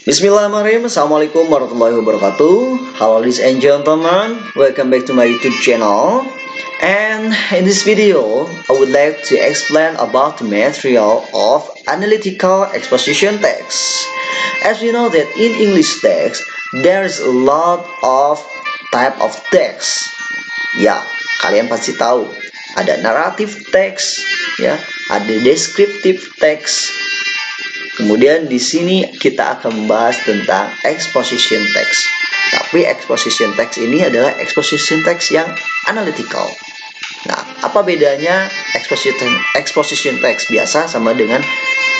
Bismillahirrahmanirrahim. Assalamualaikum warahmatullahi wabarakatuh. Hello ladies and gentlemen, welcome back to my YouTube channel. And in this video, I would like to explain about the material of analytical exposition text. As we know that in English text, there is a lot of type of text. Ya, kalian pasti tahu. Ada narrative text, ya, ada descriptive text. Kemudian di sini kita akan membahas tentang exposition text. Tapi exposition text ini adalah exposition text yang analytical. Nah, apa bedanya exposition text biasa sama dengan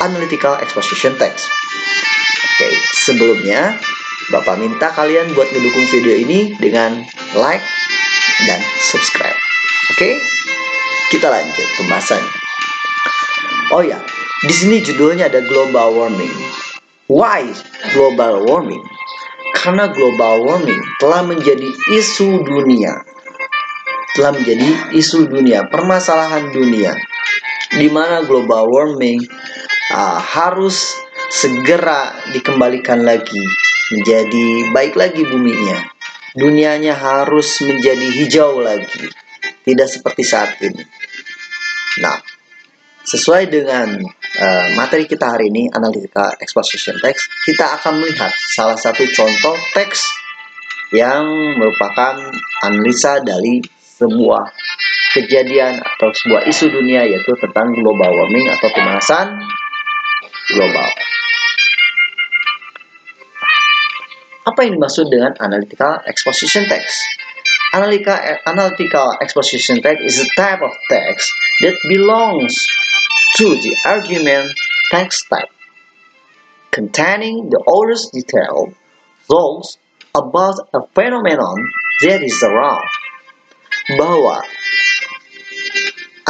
analytical exposition text? Oke, sebelumnya Bapak minta kalian buat ngedukung video ini dengan like dan subscribe. Oke, kita lanjut pembahasannya. Oh ya, di sini judulnya ada global warming. Why global warming? Karena global warming telah menjadi isu dunia. Permasalahan dunia. Di mana global warming harus segera dikembalikan lagi menjadi baik lagi buminya. Dunianya harus menjadi hijau lagi. Tidak seperti saat ini. Nah, sesuai dengan materi kita hari ini, analytical exposition text, kita akan melihat salah satu contoh teks yang merupakan analisa dari sebuah kejadian atau sebuah isu dunia, yaitu tentang global warming atau pemanasan global. Apa yang dimaksud dengan analytical exposition text? Analytical exposition text is a type of text that belongs to the argument text type, containing the author's detailed thoughts about a phenomenon that is around. Bahwa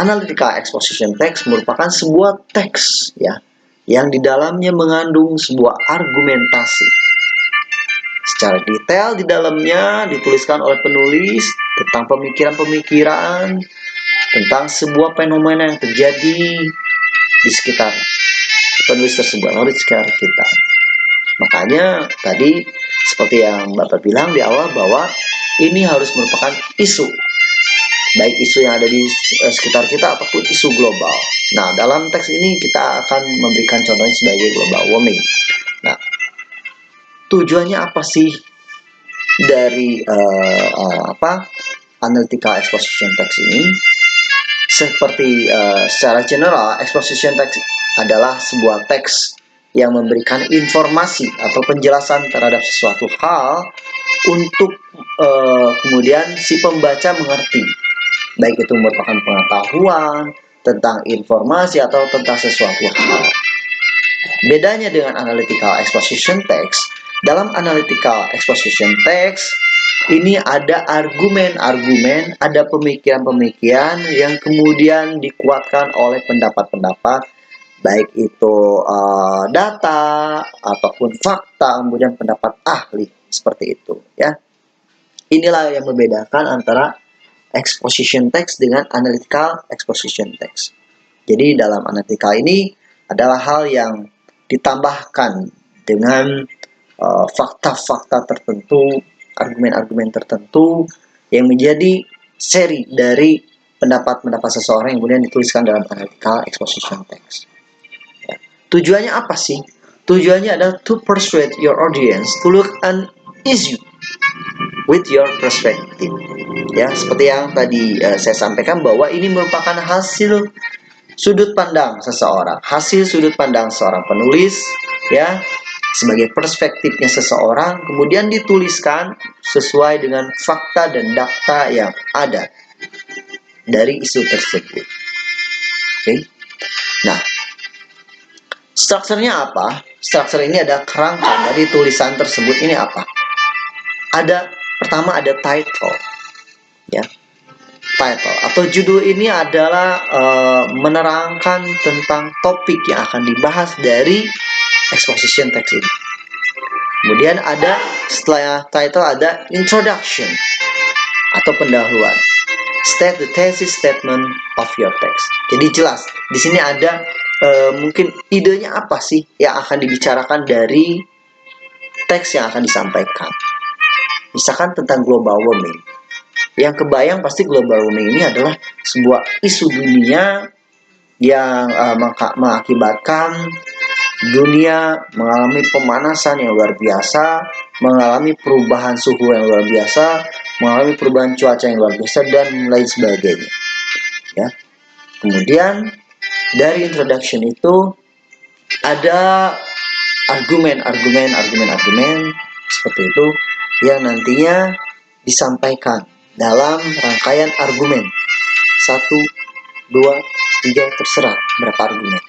analytical exposition text merupakan sebuah teks ya, yang di dalamnya mengandung sebuah argumentasi. Secara detail di dalamnya dituliskan oleh penulis tentang pemikiran-pemikiran tentang sebuah fenomena yang terjadi di sekitar penulis tersebut, atau di sekitar kita. Makanya tadi seperti yang Bapak bilang di awal bahwa ini harus merupakan isu, baik isu yang ada di sekitar kita ataupun isu global. Nah, dalam teks ini kita akan memberikan contohnya sebagai global warming. Nah, tujuannya apa sih dari analytical exposition text ini? Seperti secara general, exposition text adalah sebuah teks yang memberikan informasi atau penjelasan terhadap sesuatu hal untuk kemudian si pembaca mengerti, baik itu merupakan pengetahuan tentang informasi atau tentang sesuatu hal. Bedanya dengan analytical exposition text, dalam analytical exposition text ini ada argumen-argumen, ada pemikiran-pemikiran yang kemudian dikuatkan oleh pendapat-pendapat, baik itu data ataupun fakta, kemudian pendapat ahli, seperti itu ya. Inilah yang membedakan antara exposition text dengan analytical exposition text. Jadi dalam analytical ini adalah hal yang ditambahkan dengan fakta-fakta tertentu, argumen-argumen tertentu yang menjadi seri dari pendapat-pendapat seseorang yang kemudian dituliskan dalam analytical exposition text. Ya. Tujuannya apa sih? Tujuannya adalah to persuade your audience to look an issue with your perspective. Ya, seperti yang tadi saya sampaikan bahwa ini merupakan hasil sudut pandang seseorang, hasil sudut pandang seorang penulis, ya, sebagai perspektifnya seseorang, kemudian dituliskan sesuai dengan fakta dan data yang ada dari isu tersebut. Oke. Nah, strukturnya apa? Struktur ini ada kerangka dari tulisan tersebut. Ini apa? Pertama ada title, ya. Title atau judul ini adalah menerangkan tentang topik yang akan dibahas dari exposition text ini. Kemudian ada setelah title ada introduction atau pendahuluan. State the thesis statement of your text. Jadi jelas di sini ada mungkin idenya apa sih yang akan dibicarakan dari teks yang akan disampaikan. Misalkan tentang global warming. Yang kebayang pasti global warming ini adalah sebuah isu dunia yang mengakibatkan dunia mengalami pemanasan yang luar biasa, mengalami perubahan suhu yang luar biasa, mengalami perubahan cuaca yang luar biasa, dan lain sebagainya. Ya. Kemudian dari introduction itu ada argumen seperti itu yang nantinya disampaikan dalam rangkaian argumen 1, 2, 3, terserah berapa argumen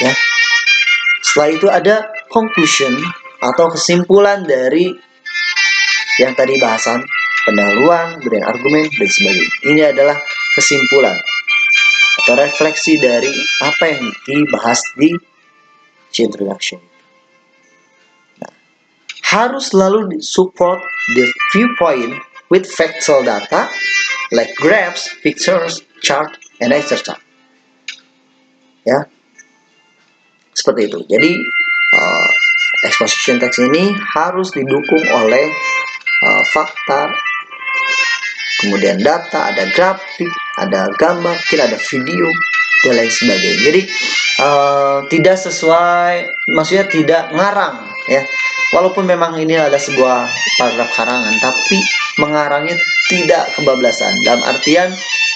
ya. Setelah itu ada conclusion atau kesimpulan dari yang tadi bahasan, pendahuluan, kemudian argumen, dan sebagainya. Ini adalah kesimpulan atau refleksi dari apa yang dibahas di introduction. Nah, harus selalu support the viewpoint with factual data like graphs, pictures, chart, and etc. Ya, seperti itu. Jadi exposition text ini harus didukung oleh fakta, kemudian data, ada grafik, ada gambar, mungkin ada video, dan lain sebagainya. Jadi tidak sesuai, maksudnya tidak ngarang ya. Walaupun memang ini ada sebuah paragraf karangan, tapi mengarangnya tidak kebablasan. Dalam artian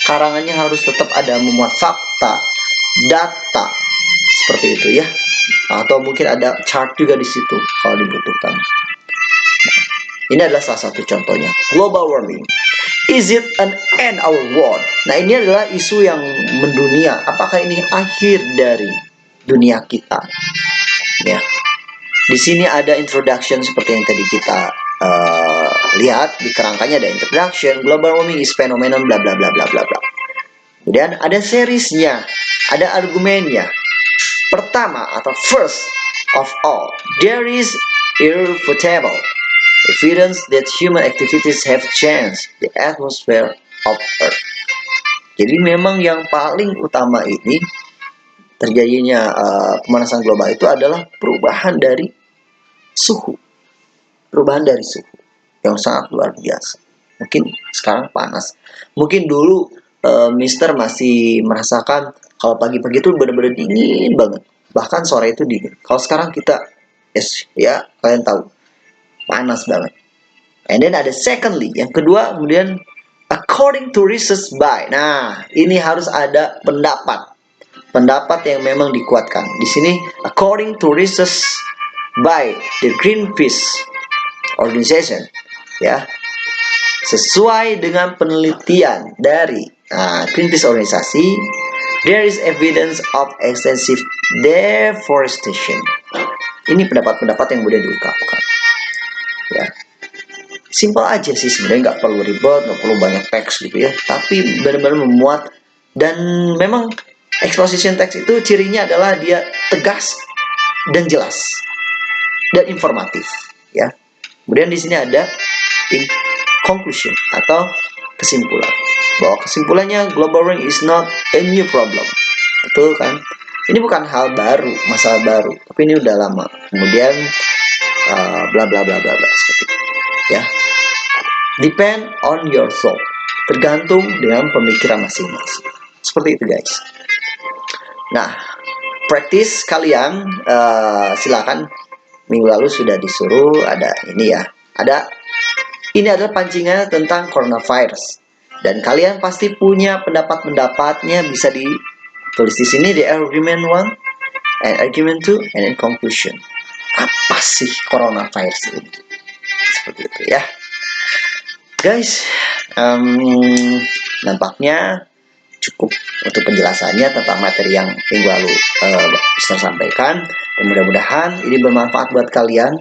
karangannya harus tetap ada memuat fakta, data, seperti itu ya. Atau mungkin ada chart juga di situ kalau dibutuhkan. Ini adalah salah satu contohnya. Global warming. Is it an end our world? Nah, ini adalah isu yang mendunia. Apakah ini akhir dari dunia kita? Ya. Di sini ada introduction seperti yang tadi kita lihat di kerangkanya, ada introduction, global warming is phenomenon bla bla bla bla bla bla. Kemudian ada seriesnya, ada argumennya. Pertama atau first of all, there is irrefutable evidence that human activities have changed the atmosphere of Earth. Jadi memang yang paling utama ini terjadinya pemanasan global itu adalah perubahan dari suhu yang sangat luar biasa. Mungkin sekarang panas. Mungkin dulu Mister masih merasakan kalau pagi-pagi itu benar-benar dingin banget. Bahkan sore itu dingin. Kalau sekarang kita, ya kalian tahu, panas banget. And then ada secondly, yang kedua kemudian according to research by. Nah, ini harus ada pendapat yang memang dikuatkan. Di sini according to research by the Greenpeace organization, ya. Sesuai dengan penelitian dari Greenpeace organisasi, there is evidence of extensive deforestation. Ini pendapat-pendapat yang mudah diungkapkan. Ya. Simpel aja sih sebenarnya, nggak perlu ribet, nggak perlu banyak teks gitu ya, tapi benar-benar memuat. Dan memang exposition text itu cirinya adalah dia tegas dan jelas dan informatif ya. Kemudian di sini ada conclusion atau kesimpulan, bahwa kesimpulannya global warming is not a new problem. Betul kan? Ini bukan hal baru, masalah baru, tapi ini udah lama. Kemudian bla bla bla bla bla seperti itu ya. Depend on your thought, tergantung dengan pemikiran masing-masing. Seperti itu guys. Nah, practice kalian silakan. Minggu lalu sudah disuruh ada ini ya. Ini adalah pancingannya tentang coronavirus. Dan kalian pasti punya pendapat-pendapatnya, bisa ditulis di sini di argument 1 and argument 2 and in conclusion. Apa sih coronavirus ini? Seperti itu ya. Guys, nampaknya cukup untuk penjelasannya tentang materi yang minggu lalu bisa sampaikan. Dan mudah-mudahan ini bermanfaat buat kalian.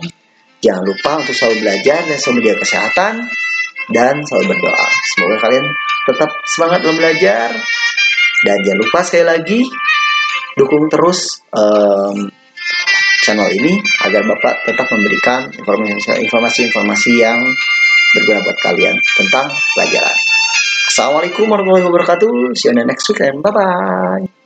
Jangan lupa untuk selalu belajar dan selalu menjaga kesehatan dan selalu berdoa. Semoga kalian tetap semangat dalam belajar. Dan jangan lupa sekali lagi dukung terus channel ini agar Bapak tetap memberikan informasi-informasi yang berguna buat kalian tentang pelajaran. Assalamualaikum warahmatullahi wabarakatuh. See you on the next week and bye-bye.